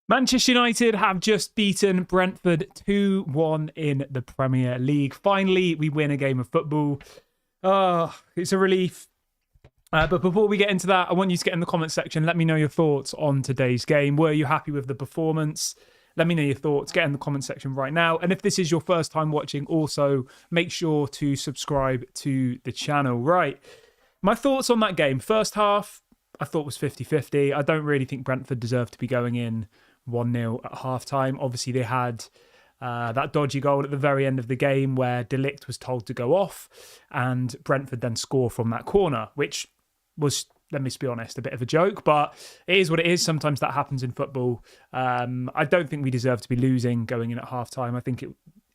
Manchester United have just beaten Brentford 2-1 in the Premier League. Finally, we win a game of football. It's a relief. But before we get into that, I want you to get in the comment section. Let me know your thoughts on today's game. Were you happy with the performance? Let me know your thoughts. Get in the comment section right now. And if this is your first time watching, also make sure to subscribe to the channel. Right. My thoughts on that game. First half, I thought was 50-50. I don't really think Brentford deserved to be going in 1-0 at half-time. Obviously, they had that dodgy goal at the very end of the game where Ligt was told to go off and Brentford then score from that corner, which was, let me just be honest, a bit of a joke, but it is what it is. Sometimes that happens in football. I don't think we deserve to be losing going in at half-time. I think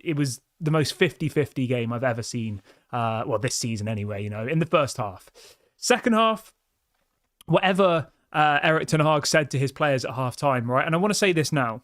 it was the most 50-50 game I've ever seen, this season anyway, in the first half. Second half, whatever Erik ten Hag said to his players at half-time, right? And I want to say this now.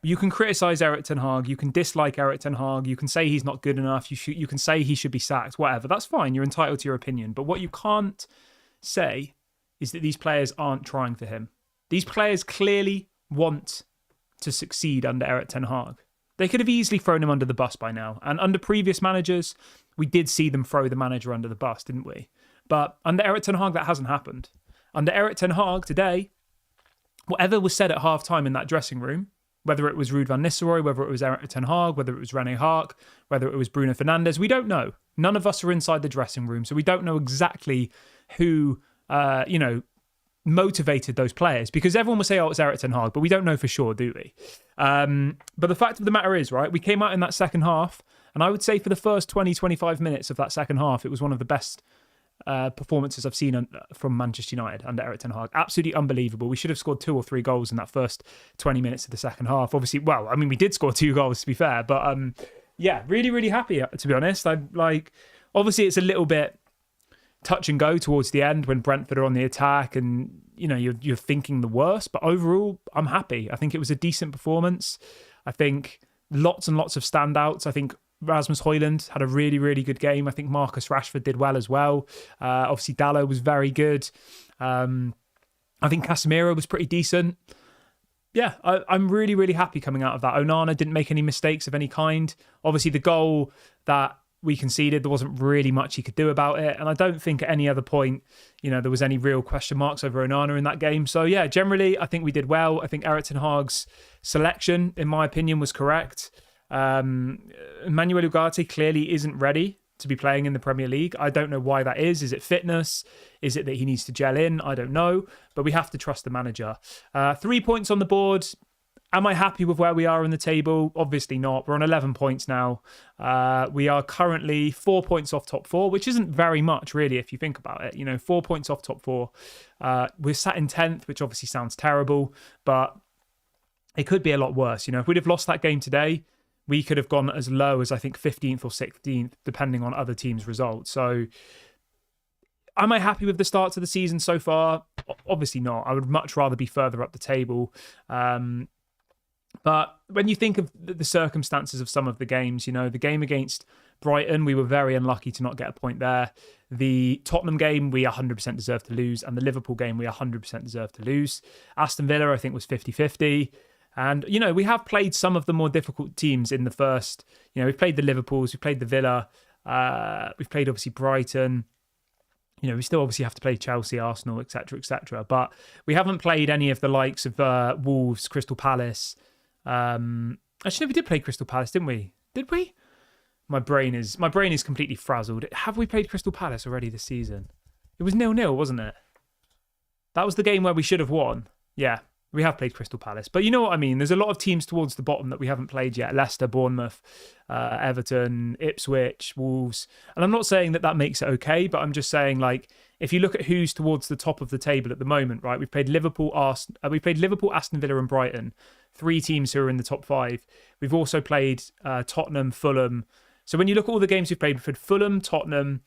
You can criticise Erik ten Hag, you can dislike Erik ten Hag, you can say he's not good enough, you can say he should be sacked, whatever. That's fine, you're entitled to your opinion. But what you can't say is that these players aren't trying for him. These players clearly want to succeed under Erik ten Hag. They could have easily thrown him under the bus by now. And under previous managers, we did see them throw the manager under the bus, didn't we? But under Erik ten Hag, that hasn't happened. Under Erik ten Hag today, whatever was said at half-time in that dressing room, whether it was Ruud van Nistelrooy, whether it was Erik ten Hag, whether it was Rene Haak, whether it was Bruno Fernandes, we don't know. None of us are inside the dressing room, so we don't know exactly who, motivated those players. Because everyone will say, it's Erik ten Hag, but we don't know for sure, do we? But the fact of the matter is, right, we came out in that second half, and I would say for the first 20, 25 minutes of that second half, it was one of the best performances I've seen from Manchester United under Erik ten Hag. Absolutely unbelievable. We should have scored 2 or 3 goals in that first 20 minutes of the second half. Obviously, we did score 2 goals to be fair, but really, really happy to be honest. Obviously it's a little bit touch and go towards the end when Brentford are on the attack and you're thinking the worst, but overall I'm happy. I think it was a decent performance. I think lots and lots of standouts. I think Rasmus Højlund had a really, really good game. I think Marcus Rashford did well as well. Obviously, Dalot was very good. I think Casemiro was pretty decent. Yeah, I'm really, really happy coming out of that. Onana didn't make any mistakes of any kind. Obviously, the goal that we conceded, there wasn't really much he could do about it. And I don't think at any other point, there was any real question marks over Onana in that game. So yeah, generally, I think we did well. I think Erik ten Hag's selection, in my opinion, was correct. Emmanuel Ugarte clearly isn't ready to be playing in the Premier League. I don't know why that is. Is it fitness? Is it that he needs to gel in? I don't know, but we have to trust the manager. 3 points on the board. Am I happy with where we are in the table? Obviously not. We're on 11 points now. We are currently 4 points off top 4, which isn't very much really if you think about it. 4 points off top 4. We're sat in 10th, which obviously sounds terrible, but it could be a lot worse. If we'd have lost that game today, we could have gone as low as, I think, 15th or 16th, depending on other teams' results. So am I happy with the start to the season so far? Obviously not. I would much rather be further up the table. But when you think of the circumstances of some of the games, the game against Brighton, we were very unlucky to not get a point there. The Tottenham game, we 100% deserved to lose. And the Liverpool game, we 100% deserved to lose. Aston Villa, I think, was 50-50. And, we have played some of the more difficult teams in the first. We've played the Liverpools, we've played the Villa, we've played, obviously, Brighton. We still obviously have to play Chelsea, Arsenal, etc., etc. But we haven't played any of the likes of Wolves, Crystal Palace. Actually, no, we did play Crystal Palace, didn't we? Did we? My brain is completely frazzled. Have we played Crystal Palace already this season? It was 0-0, wasn't it? That was the game where we should have won. Yeah. We have played Crystal Palace. But you know what I mean? There's a lot of teams towards the bottom that we haven't played yet. Leicester, Bournemouth, Everton, Ipswich, Wolves. And I'm not saying that makes it okay, but I'm just saying, if you look at who's towards the top of the table at the moment, right? We've played Liverpool, Aston Villa and Brighton. 3 teams who are in the top 5. We've also played Tottenham, Fulham. So when you look at all the games we've played Fulham, Tottenham,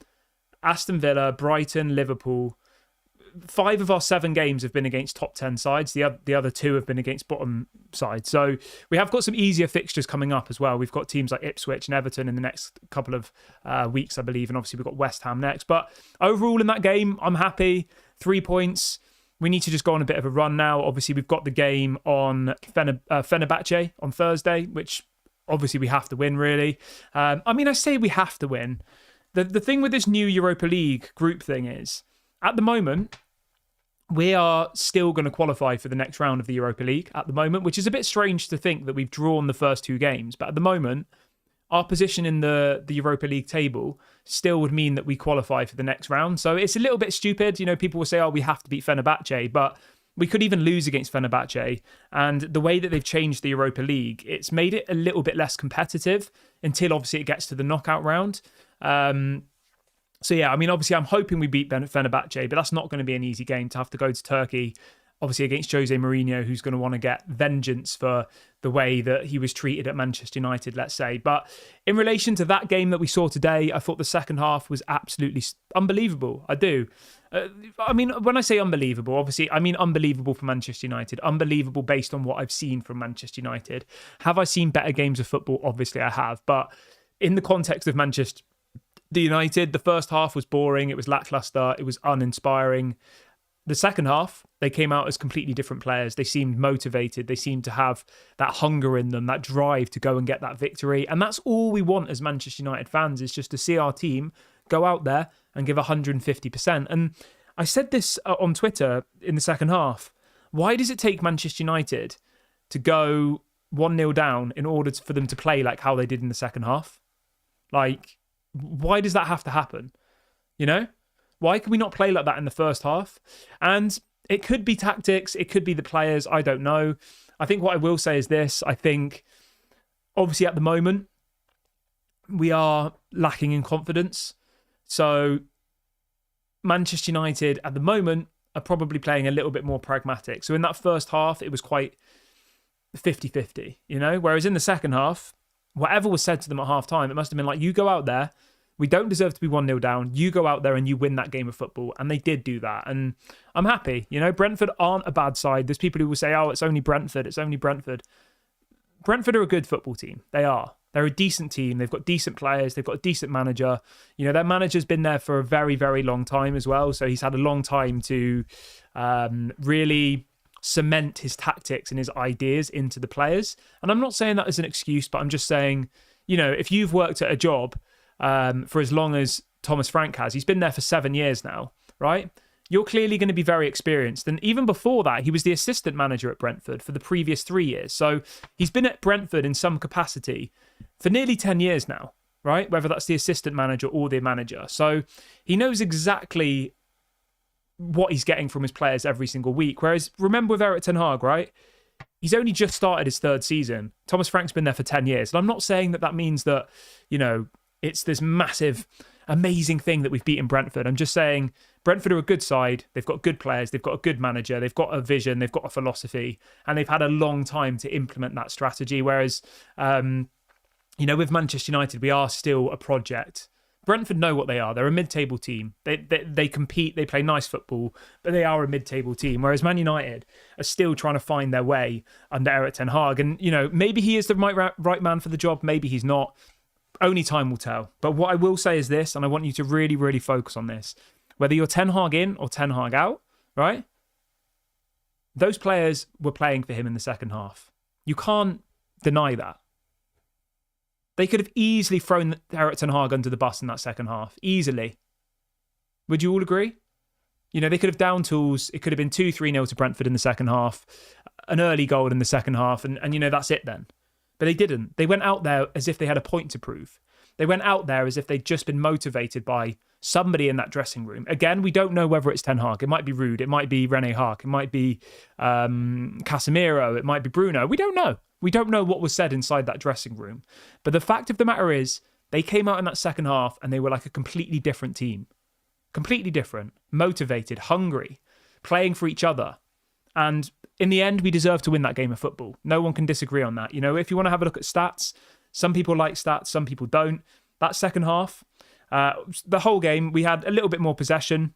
Aston Villa, Brighton, Liverpool. 5 of our 7 games have been against top 10 sides. The other 2 have been against bottom sides. So we have got some easier fixtures coming up as well. We've got teams like Ipswich and Everton in the next couple of weeks, I believe. And obviously we've got West Ham next. But overall in that game, I'm happy. 3 points. we need to just go on a bit of a run now. Obviously, we've got the game on Fenerbahce on Thursday, which obviously we have to win, really. I say we have to win. The thing with this new Europa League group thing is, at the moment, we are still going to qualify for the next round of the Europa League at the moment, which is a bit strange to think that we've drawn the first 2 games. But at the moment, our position in the Europa League table still would mean that we qualify for the next round. So it's a little bit stupid. People will say, oh, we have to beat Fenerbahce, but we could even lose against Fenerbahce. And the way that they've changed the Europa League, it's made it a little bit less competitive until obviously it gets to the knockout round. Obviously I'm hoping we beat Fenerbahce, but that's not going to be an easy game to have to go to Turkey, obviously against Jose Mourinho, who's going to want to get vengeance for the way that he was treated at Manchester United, let's say. But in relation to that game that we saw today, I thought the second half was absolutely unbelievable. I do. When I say unbelievable, obviously, I mean unbelievable for Manchester United. Unbelievable based on what I've seen from Manchester United. Have I seen better games of football? Obviously, I have. But in the context of Manchester United, the first half was boring. It was lackluster. It was uninspiring. The second half, they came out as completely different players. They seemed motivated. They seemed to have that hunger in them, that drive to go and get that victory. And that's all we want as Manchester United fans, is just to see our team go out there and give 150%. And I said this on Twitter in the second half. Why does it take Manchester United to go 1-0 down in order for them to play like how they did in the second half? Like, why does that have to happen? Why can we not play like that in the first half? And it could be tactics. It could be the players. I don't know. I think what I will say is this. I think, obviously, at the moment, we are lacking in confidence. So Manchester United, at the moment, are probably playing a little bit more pragmatic. So in that first half, it was quite 50-50, Whereas in the second half, whatever was said to them at half-time, it must have been like, you go out there, we don't deserve to be 1-0 down. You go out there and you win that game of football. And they did do that. And I'm happy. Brentford aren't a bad side. There's people who will say, oh, it's only Brentford. It's only Brentford. Brentford are a good football team. They are. They're a decent team. They've got decent players. They've got a decent manager. Their manager's been there for a very, very long time as well. So he's had a long time to really cement his tactics and his ideas into the players. And I'm not saying that as an excuse, but I'm just saying, if you've worked at a job for as long as Thomas Frank has, he's been there for 7 years now, right? You're clearly going to be very experienced. And even before that, he was the assistant manager at Brentford for the previous 3 years. So he's been at Brentford in some capacity for nearly 10 years now, right? Whether that's the assistant manager or the manager. So he knows exactly what he's getting from his players every single week. Whereas remember with Erik ten Hag, right? He's only just started his 3rd season. Thomas Frank's been there for 10 years. And I'm not saying that means that, it's this massive, amazing thing that we've beaten Brentford. I'm just saying Brentford are a good side. They've got good players. They've got a good manager. They've got a vision. They've got a philosophy. And they've had a long time to implement that strategy. Whereas, with Manchester United, we are still a project. Brentford know what they are. They're a mid-table team. They compete. They play nice football. But they are a mid-table team. Whereas Man United are still trying to find their way under Erik ten Hag. And, maybe he is the right man for the job. Maybe he's not. Only time will tell. But what I will say is this, and I want you to really, really focus on this. Whether you're Ten Hag in or Ten Hag out, right? Those players were playing for him in the second half. You can't deny that. They could have easily thrown Erik ten Hag under the bus in that second half. Easily. Would you all agree? They could have down tools. It could have been 2-3-0 to Brentford in the second half. An early goal in the second half. And that's it then. But they didn't. They went out there as if they had a point to prove. They went out there as if they'd just been motivated by somebody in that dressing room. Again, we don't know whether it's Ten Hag. It might be Ruud. It might be Rene Hag. It might be Casemiro. It might be Bruno. We don't know. We don't know what was said inside that dressing room. But the fact of the matter is, they came out in that second half and they were like a completely different team. Completely different. Motivated, hungry, playing for each other. And in the end, we deserve to win that game of football. No one can disagree on that. If you want to have a look at stats, some people like stats, some people don't. That second half, the whole game, we had a little bit more possession.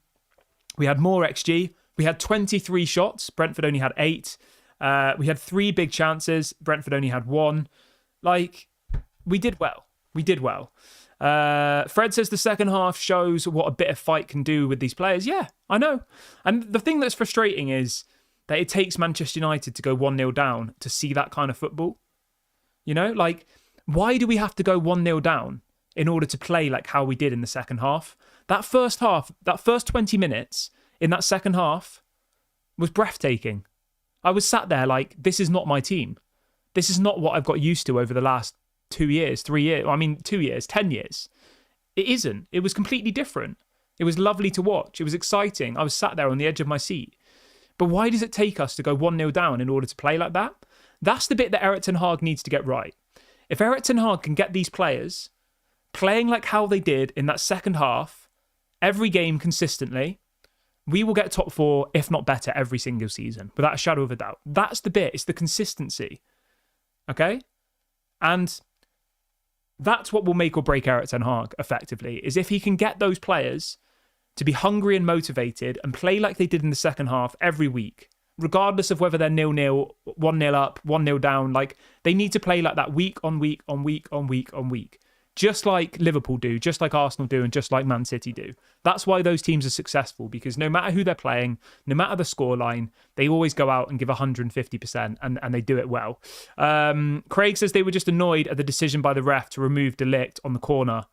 We had more XG. We had 23 shots. Brentford only had 8. We had 3 big chances. Brentford only had 1. We did well. We did well. Fred says the second half shows what a bit of fight can do with these players. Yeah, I know. And the thing that's frustrating is that it takes Manchester United to go 1-0 down to see that kind of football. You know, like, why do we have to go 1-0 down in order to play like how we did in the second half? That first 20 minutes in that second half was breathtaking. I was sat there like, this is not my team. This is not what I've got used to over the last 2 years, 3 years. I mean, 2 years, 10 years. It isn't. It was completely different. It was lovely to watch. It was exciting. I was sat there on the edge of my seat. But why does it take us to go 1-0 down in order to play like that? That's the bit that Erik ten Hag needs to get right. If Erik ten Hag can get these players playing like how they did in that second half, every game consistently, we will get top 4, if not better, every single season, without a shadow of a doubt. That's the bit. It's the consistency. Okay? And that's what will make or break Erik ten Hag, effectively, is if he can get those players to be hungry and motivated and play like they did in the second half every week, regardless of whether they're 0-0, 1-0 up, 1-0 down. Like, they need to play like that week on week on week on week on week. Just like Liverpool do, just like Arsenal do, and just like Man City do. That's why those teams are successful, because no matter who they're playing, no matter the scoreline, they always go out and give 150% and they do it well. Craig says they were just annoyed at the decision by the ref to remove Ligt on the corner.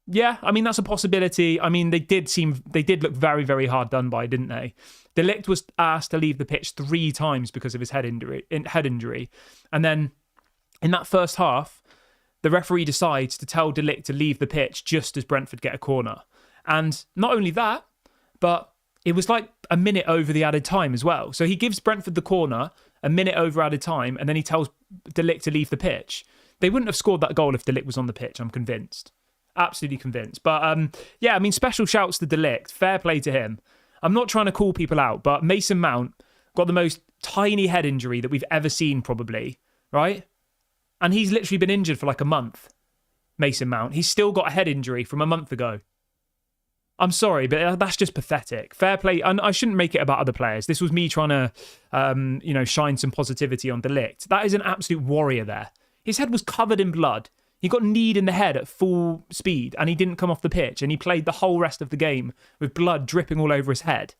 Yeah, I mean, that's a possibility. I mean, they did look very, very hard done by, didn't they? Ligt was asked to leave the pitch 3 times because of his head injury. And then in that first half, the referee decides to tell Ligt to leave the pitch just as Brentford get a corner. And not only that, but it was like a minute over the added time as well. So he gives Brentford the corner a minute over added time, and then he tells Ligt to leave the pitch. They wouldn't have scored that goal if Ligt was on the pitch, I'm convinced. Absolutely convinced. But yeah, I mean, special shouts to Ligt. Fair play to him. I'm not trying to call people out, but Mason Mount got the most tiny head injury that we've ever seen, probably, right? And he's literally been injured for like a month, Mason Mount. He's still got a head injury from a month ago. I'm sorry, but that's just pathetic. Fair play. And I shouldn't make it about other players. This was me trying to, shine some positivity on Ligt. That is an absolute warrior there. His head was covered in blood. He got kneed in the head at full speed and he didn't come off the pitch, and he played the whole rest of the game with blood dripping all over his head.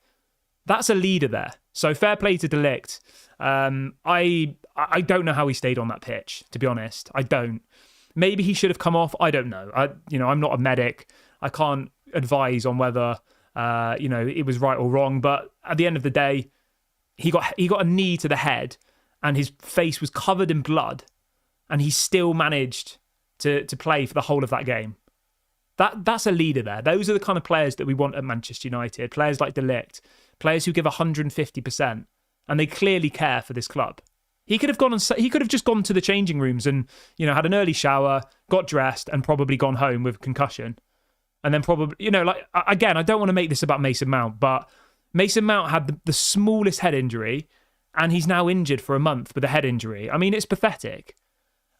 That's a leader there. So fair play to Ligt. I don't know how he stayed on that pitch, to be honest. I don't. Maybe he should have come off. I don't know. I'm not a medic. I can't advise on whether it was right or wrong. But at the end of the day, he got a knee to the head and his face was covered in blood, and he still managed to play for the whole of that game. That's a leader there. Those are the kind of players that we want at Manchester United. Players like Ligt, players who give 150%, and they clearly care for this club. He could have just gone to the changing rooms and had an early shower, got dressed, and probably gone home with a concussion, and then probably again, I don't want to make this about Mason Mount, but Mason Mount had the smallest head injury, and he's now injured for a month with a head injury. I mean, it's pathetic.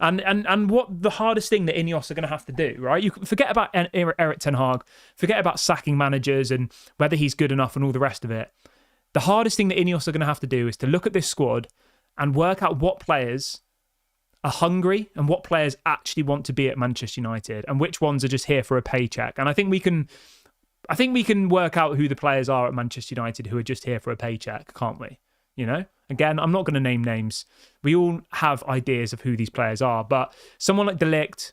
And what the hardest thing that Ineos are going to have to do, right? You forget about Erik ten Hag, forget about sacking managers and whether he's good enough and all the rest of it. The hardest thing that Ineos are going to have to do is to look at this squad and work out what players are hungry and what players actually want to be at Manchester United and which ones are just here for a paycheck. And I think we can work out who the players are at Manchester United who are just here for a paycheck, can't we? Again, I'm not going to name names. We all have ideas of who these players are, but someone like Ligt,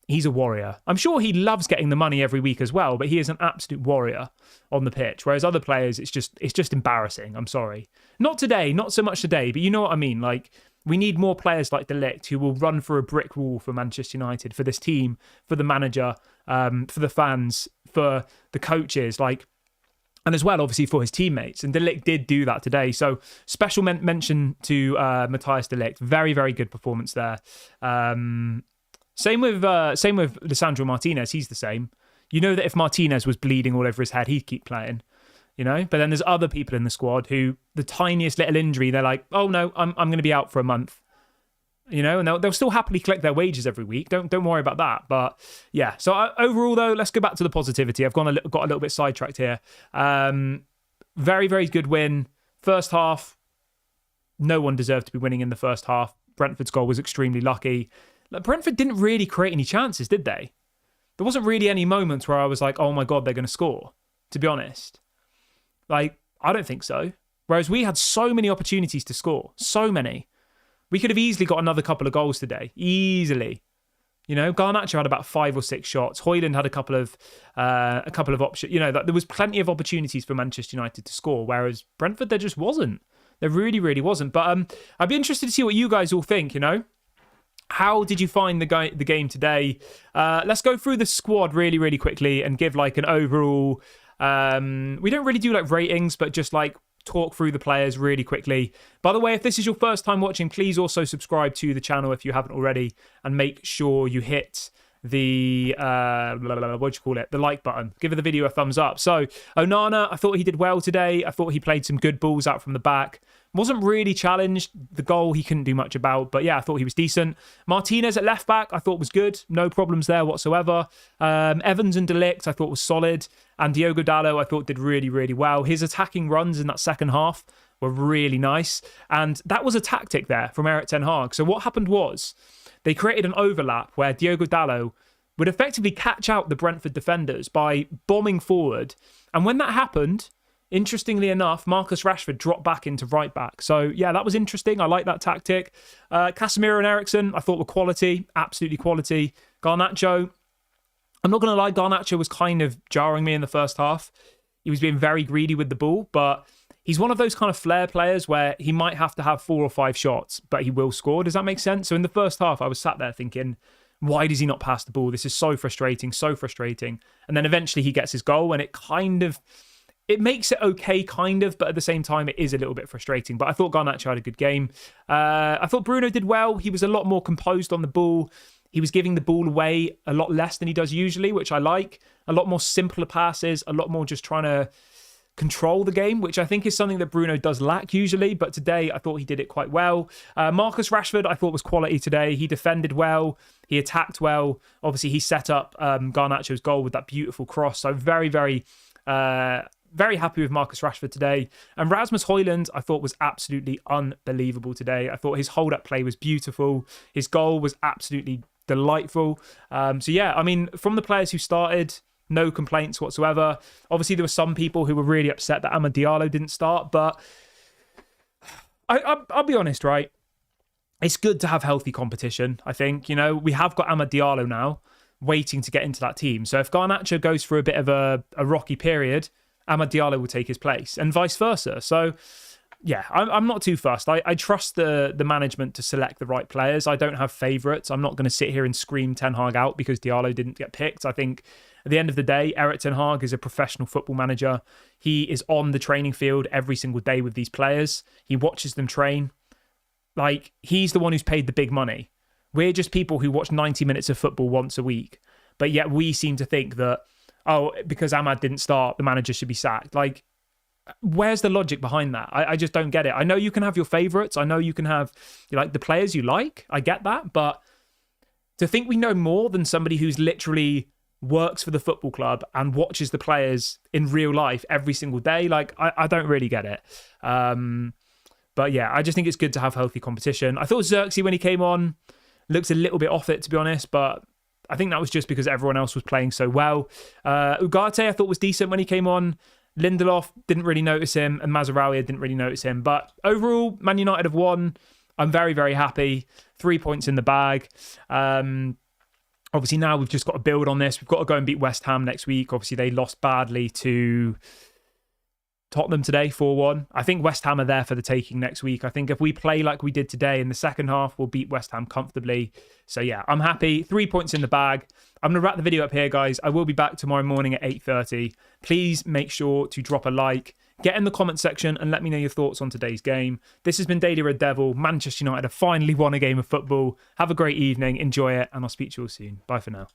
he's a warrior. I'm sure he loves getting the money every week as well, but he is an absolute warrior on the pitch. Whereas other players, it's just embarrassing. I'm sorry. Not today, not so much today, but you know what I mean? Like, we need more players like Ligt who will run for a brick wall for Manchester United, for this team, for the manager, for the fans, for the coaches, and as well, obviously, for his teammates. And De Ligt did do that today. So special mention to Matthias De Ligt. Very, very good performance there. Same with Lisandro Martinez. He's the same. You know that if Martinez was bleeding all over his head, he'd keep playing. But then there's other people in the squad who, the tiniest little injury, they're like, oh no, I'm going to be out for a month. And they'll still happily collect their wages every week. Don't worry about that. But yeah, so overall though, let's go back to the positivity. I've got a little bit sidetracked here. Very, very good win. First half, no one deserved to be winning in the first half. Brentford's goal was extremely lucky. Brentford didn't really create any chances, did they? There wasn't really any moments where I was like, oh my God, they're going to score, to be honest. Like, I don't think so. Whereas we had so many opportunities to score. So many. We could have easily got another couple of goals today. Easily. You know, Garnacho had about 5 or 6 shots. Højlund had a couple of options. You know, there was plenty of opportunities for Manchester United to score, whereas Brentford, there just wasn't. There really, really wasn't. But I'd be interested to see what you guys all think, you know. How did you find the game today? Let's go through the squad really, really quickly and give like an overall... we don't really do like ratings, but just like talk through the players really quickly. By the way, if this is your first time watching, please also subscribe to the channel if you haven't already, and make sure you hit the the like button. Give the video a thumbs up. So Onana, I thought he did well today. I thought he played some good balls out from the back. Wasn't really challenged. The goal he couldn't do much about, but yeah, I thought he was decent. Martinez at left back I thought was good. No problems there whatsoever. Evans and Ligt I thought was solid, and Diogo Dalot I thought did really, really well. His attacking runs in that second half were really nice, and that was a tactic there from Erik ten Hag. So what happened was they created an overlap where Diogo Dalot would effectively catch out the Brentford defenders by bombing forward, and when that happened, interestingly enough, Marcus Rashford dropped back into right back. So, yeah, that was interesting. I like that tactic. Casemiro and Eriksen, I thought were quality. Absolutely quality. Garnacho, I'm not going to lie, Garnacho was kind of jarring me in the first half. He was being very greedy with the ball, but he's one of those kind of flair players where he might have to have 4 or 5 shots, but he will score. Does that make sense? So in the first half, I was sat there thinking, why does he not pass the ball? This is so frustrating, so frustrating. And then eventually he gets his goal, and it makes it okay, kind of, but at the same time, it is a little bit frustrating. But I thought Garnacho had a good game. I thought Bruno did well. He was a lot more composed on the ball. He was giving the ball away a lot less than he does usually, which I like. A lot more simpler passes, a lot more just trying to control the game, which I think is something that Bruno does lack usually. But today, I thought he did it quite well. Marcus Rashford, I thought was quality today. He defended well. He attacked well. Obviously, he set up Garnacho's goal with that beautiful cross. So very, very... very happy with Marcus Rashford today. And Rasmus Højlund, I thought was absolutely unbelievable today. I thought his hold-up play was beautiful. His goal was absolutely delightful. So yeah, I mean, from the players who started, no complaints whatsoever. Obviously, there were some people who were really upset that Amad Diallo didn't start, but I'll be honest, right? It's good to have healthy competition, I think. You know, we have got Amad Diallo now waiting to get into that team. So if Garnacho goes through a bit of a rocky period, Amad Diallo will take his place, and vice versa. So, yeah, I'm not too fussed. I trust the management to select the right players. I don't have favourites. I'm not going to sit here and scream Ten Hag out because Diallo didn't get picked. I think at the end of the day, Erik ten Hag is a professional football manager. He is on the training field every single day with these players. He watches them train. Like, he's the one who's paid the big money. We're just people who watch 90 minutes of football once a week. But yet we seem to think that, oh, because Amad didn't start, the manager should be sacked. Like, where's the logic behind that? I just don't get it. I know you can have your favourites. I know you can have the players you like. I get that. But to think we know more than somebody who's literally works for the football club and watches the players in real life every single day, like, I don't really get it. But yeah, I just think it's good to have healthy competition. I thought Xerxes, when he came on, looks a little bit off it, to be honest, but I think that was just because everyone else was playing so well. Ugarte, I thought, was decent when he came on. Lindelof, didn't really notice him, and Mazraoui didn't really notice him. But overall, Man United have won. I'm very, very happy. 3 points in the bag. Obviously, now we've just got to build on this. We've got to go and beat West Ham next week. Obviously, they lost badly to Tottenham today, 4-1. I think West Ham are there for the taking next week. I think if we play like we did today in the second half, we'll beat West Ham comfortably. So yeah, I'm happy. 3 points in the bag. I'm going to wrap the video up here, guys. I will be back tomorrow morning at 8:30. Please make sure to drop a like. Get in the comment section and let me know your thoughts on today's game. This has been Daily Red Devil. Manchester United have finally won a game of football. Have a great evening. Enjoy it. And I'll speak to you all soon. Bye for now.